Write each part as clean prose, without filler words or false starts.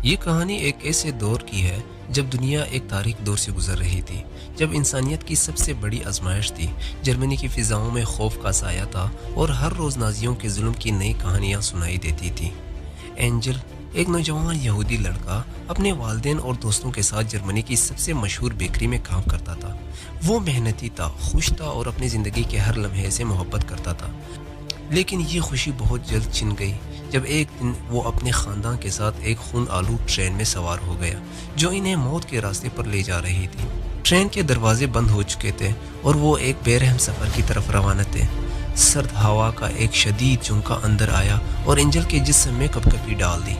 یہ کہانی ایک ایسے دور کی ہے جب دنیا ایک تاریک دور سے گزر رہی تھی، جب انسانیت کی سب سے بڑی آزمائش تھی۔ جرمنی کی فضاؤں میں خوف کا سایہ تھا اور ہر روز نازیوں کے ظلم کی نئی کہانیاں سنائی دیتی تھی۔ اینجل، ایک نوجوان یہودی لڑکا، اپنے والدین اور دوستوں کے ساتھ جرمنی کی سب سے مشہور بیکری میں کام کرتا تھا۔ وہ محنتی تھا، خوش تھا اور اپنی زندگی کے ہر لمحے سے محبت کرتا تھا۔ لیکن یہ خوشی بہت جلد چھن گئی جب ایک دن وہ اپنے خاندان کے ساتھ ایک خون آلود ٹرین میں سوار ہو گیا جو انہیں موت کے راستے پر لے جا رہی تھی۔ ٹرین کے دروازے بند ہو چکے تھے اور وہ ایک بے رحم سفر کی طرف روانہ تھے۔ سرد ہوا کا ایک شدید جھونکا اندر آیا اور اینجل کے جسم میں کپکپی ڈال دی۔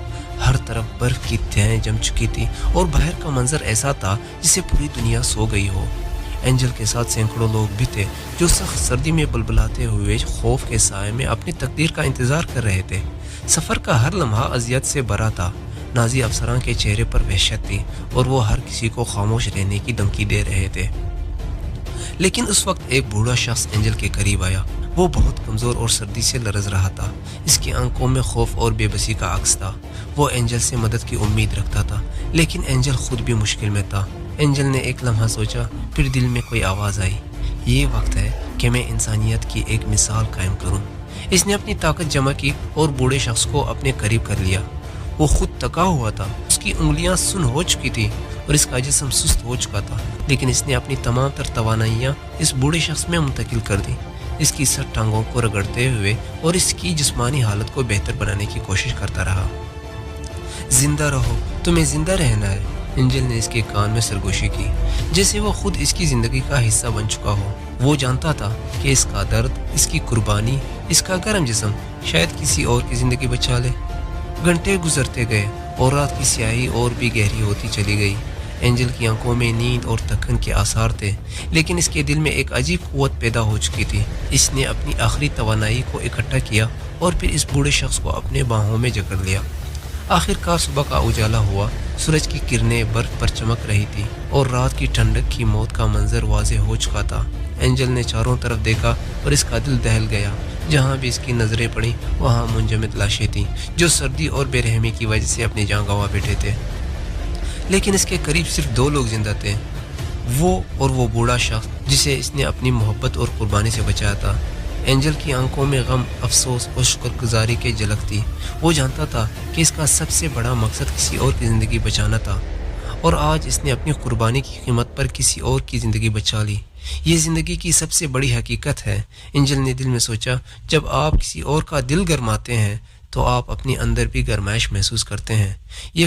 ہر طرف برف کی تہیں جم چکی تھی اور باہر کا منظر ایسا تھا جسے پوری دنیا سو گئی ہو۔ اینجل کے ساتھ سینکڑوں لوگ بھی تھے جو سخت سردی میں بلبلاتے ہوئے خوف کے سائے میں اپنی تقدیر کا انتظار کر رہے تھے۔ سفر کا ہر لمحہ اذیت سے بھرا تھا۔ نازی افسران کے چہرے پر وحشت تھی اور وہ ہر کسی کو خاموش رہنے کی دھمکی دے رہے تھے۔ لیکن اس وقت ایک بوڑھا شخص اینجل کے قریب آیا۔ وہ بہت کمزور اور سردی سے لرز رہا تھا۔ اس کی آنکھوں میں خوف اور بے بسی کا عکس تھا۔ وہ اینجل سے مدد کی امید رکھتا تھا، لیکن اینجل خود بھی مشکل میں تھا۔ اینجل نے ایک لمحہ سوچا، پھر دل میں کوئی آواز آئی، یہ وقت ہے کہ میں انسانیت کی ایک مثال قائم کروں۔ اس نے اپنی طاقت جمع کی اور بوڑھے شخص کو اپنے قریب کر لیا۔ وہ خود تکا ہوا تھا، اس کی انگلیاں سن ہو چکی تھی اور اس کا جسم سست ہو چکا تھا، لیکن اس نے اپنی تمام تر توانائیاں اس بوڑھے شخص میں منتقل کر دی۔ اس کی سر ٹانگوں کو رگڑتے ہوئے اور اس کی جسمانی حالت کو بہتر بنانے کی کوشش کرتا رہا۔ زندہ رہو، تمہیں زندہ رہنا ہے، اینجل نے اس کے کان میں سرگوشی کی، جیسے وہ خود اس کی زندگی کا حصہ بن چکا ہو۔ وہ جانتا تھا کہ اس کا درد، اس کی قربانی، اس کا گرم جسم شاید کسی اور کی زندگی بچا لے۔ گھنٹے گزرتے گئے اور رات کی سیاہی اور بھی گہری ہوتی چلی گئی۔ اینجل کی آنکھوں میں نیند اور تھکن کے آثار تھے، لیکن اس کے دل میں ایک عجیب قوت پیدا ہو چکی تھی۔ اس نے اپنی آخری توانائی کو اکٹھا کیا اور پھر اس بوڑھے شخص کو اپنے باہوں میں جکڑ لیا۔ آخر کار صبح کا اجالا ہوا، سورج کی کرنیں برف پر چمک رہی تھی اور رات کی ٹھنڈک کی موت کا منظر واضح ہو چکا تھا۔ اینجل نے چاروں طرف دیکھا اور اس کا دل دہل گیا۔ جہاں بھی اس کی نظریں پڑیں وہاں منجمد لاشیں تھیں جو سردی اور بے رحمی کی وجہ سے اپنی جان گنوا بیٹھے تھے۔ لیکن اس کے قریب صرف دو لوگ زندہ تھے، وہ اور وہ بوڑھا شخص جسے اس نے اپنی محبت اور قربانی سے بچایا تھا۔ اینجل کی آنکھوں میں غم، افسوس اور شکر گزاری کی جھلک تھی۔ وہ جانتا تھا کہ اس کا سب سے بڑا مقصد کسی اور کی زندگی بچانا تھا، اور آج اس نے اپنی قربانی کی قیمت پر کسی اور کی زندگی بچا لی۔ یہ زندگی کی سب سے بڑی حقیقت ہے، اینجل نے دل میں سوچا۔ جب آپ کسی اور کا دل گرماتے ہیں تو آپ اپنے اندر بھی گرمائش محسوس کرتے ہیں۔ یہ